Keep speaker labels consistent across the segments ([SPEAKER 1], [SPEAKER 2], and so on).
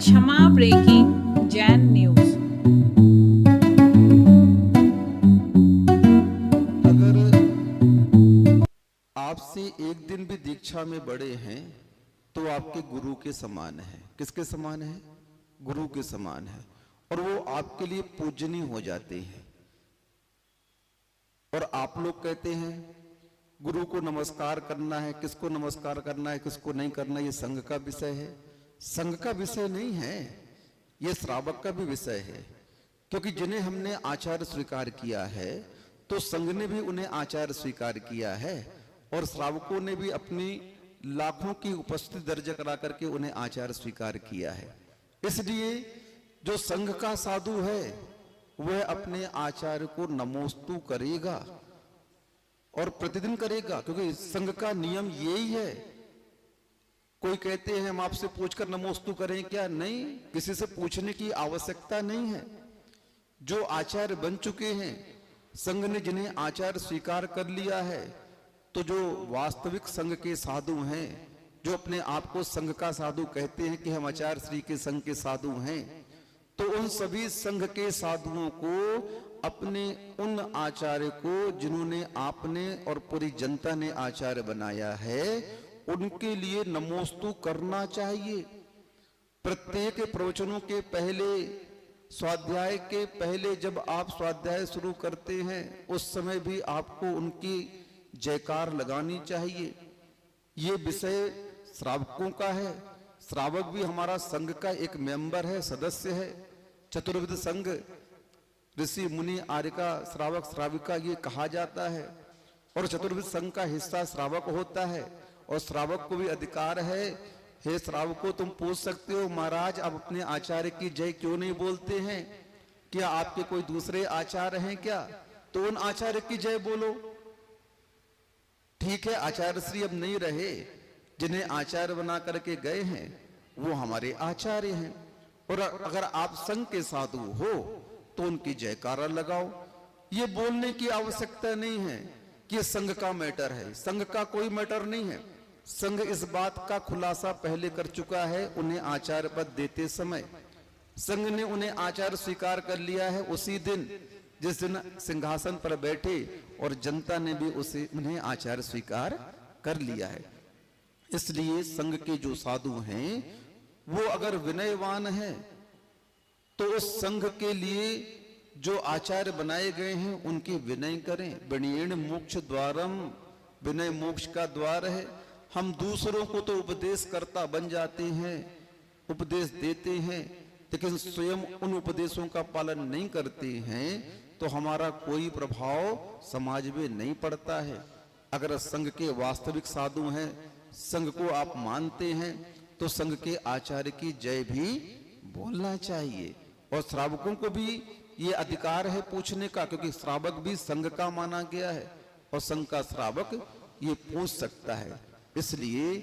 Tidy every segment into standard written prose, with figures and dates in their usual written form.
[SPEAKER 1] क्षमा breaking Jain news.
[SPEAKER 2] अगर आपसे एक दिन भी दीक्षा में बड़े हैं तो आपके गुरु के समान है। किसके समान है? गुरु के समान है। और वो आपके लिए पूजनीय हो जाते हैं। और आप लोग कहते हैं गुरु को नमस्कार करना है, किसको नमस्कार करना है, किसको नहीं करना, ये संघ का विषय है। संघ का विषय नहीं है, ये श्रावक का भी विषय है। क्योंकि जिन्हें हमने आचार्य स्वीकार किया है तो संघ ने भी उन्हें आचार्य स्वीकार किया है, और श्रावकों ने भी अपनी लाखों की उपस्थिति दर्ज करा करके उन्हें आचार्य स्वीकार किया है। इसलिए जो संघ का साधु है वह अपने आचार्य को नमोस्तु करेगा, और प्रतिदिन करेगा, क्योंकि संघ का नियम यही है। कोई कहते हैं हम आपसे पूछकर नमोस्तु करें क्या? नहीं, किसी से पूछने की आवश्यकता नहीं है। जो आचार्य बन चुके हैं, संघ ने जिन्हें आचार्य स्वीकार कर लिया है, तो जो वास्तविक संघ के साधु हैं, जो अपने आप को संघ का साधु कहते हैं कि हम आचार्य श्री के संघ के साधु हैं, तो उन सभी संघ के साधुओं को अपने उन आचार्य को जिन्होंने आपने और पूरी जनता ने आचार्य बनाया है, उनके लिए नमोस्तु करना चाहिए। प्रत्येक प्रवचनों के पहले, स्वाध्याय के पहले जब आप स्वाध्याय शुरू करते हैं उस समय भी आपको उनकी जयकार लगानी चाहिए। ये विषय श्रावकों का है। श्रावक भी हमारा संघ का एक मेंबर है, सदस्य है। चतुर्विध संघ, ऋषि मुनि आर्यका श्रावक श्राविका ये कहा जाता है, और चतुर्विध संघ का हिस्सा श्रावक होता है। और श्रावक को भी अधिकार है, हे श्रावकों तुम पूछ सकते हो महाराज आप अपने आचार्य की जय क्यों नहीं बोलते हैं? क्या आपके कोई दूसरे आचार्य हैं क्या? तो उन आचार्य की जय बोलो। ठीक है, आचार्य श्री अब नहीं रहे, जिन्हें आचार्य बना करके गए हैं वो हमारे आचार्य हैं। और अगर आप संघ के साधु हो तो उनकी जयकारा लगाओ। ये बोलने की आवश्यकता नहीं है कि संघ का मैटर है। संघ का कोई मैटर नहीं है। संघ इस बात का खुलासा पहले कर चुका है उन्हें आचार्य पद देते समय। संघ ने उन्हें आचार्य स्वीकार कर लिया है उसी दिन जिस दिन सिंहासन पर बैठे, और जनता ने भी उन्हें आचार्य स्वीकार कर लिया है। इसलिए संघ के जो साधु हैं वो अगर विनयवान है तो उस संघ के लिए जो आचार्य बनाए गए हैं उनकी विनय करें। विनयेन मोक्ष द्वारम, विनय मोक्ष का द्वार है। हम दूसरों को तो उपदेश करता बन जाते हैं, उपदेश देते हैं, लेकिन स्वयं उन उपदेशों का पालन नहीं करते हैं तो हमारा कोई प्रभाव समाज में नहीं पड़ता है। अगर संघ के वास्तविक साधु हैं, संघ को आप मानते हैं, तो संघ के आचार्य की जय भी बोलना चाहिए। और श्रावकों को भी ये अधिकार है पूछने का, क्योंकि श्रावक भी संघ का माना गया है, और संघ का श्रावक ये पूछ सकता है। इसलिए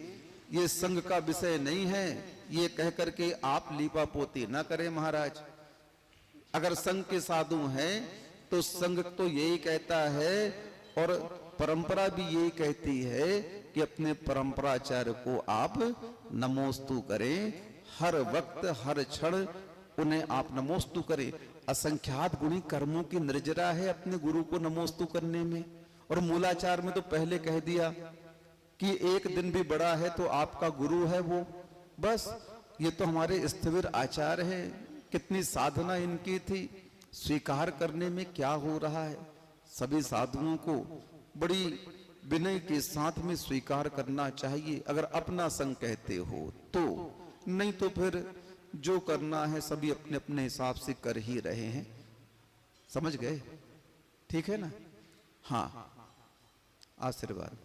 [SPEAKER 2] ये संघ का विषय नहीं है, ये कह करके आप लीपा पोती ना करें महाराज। अगर संघ के साधु हैं तो संघ तो यही कहता है, और परंपरा भी यही कहती है कि अपने परंपराचार्य को आप नमोस्तु करें। हर वक्त हर क्षण उन्हें आप नमोस्तु करें। असंख्यात गुणी कर्मों की निर्जरा है अपने गुरु को नमोस्तु करने में। और मूलाचार में तो पहले कह दिया कि एक दिन भी बड़ा है तो आपका गुरु है वो। बस ये तो हमारे स्थिर आचार हैं। कितनी साधना इनकी थी, स्वीकार करने में क्या हो रहा है? सभी साधुओं को बड़ी विनय के साथ में स्वीकार करना चाहिए अगर अपना संग कहते हो तो। नहीं तो फिर जो करना है सभी अपने अपने हिसाब से कर ही रहे हैं। समझ गए? ठीक है ना? हाँ, आशीर्वाद।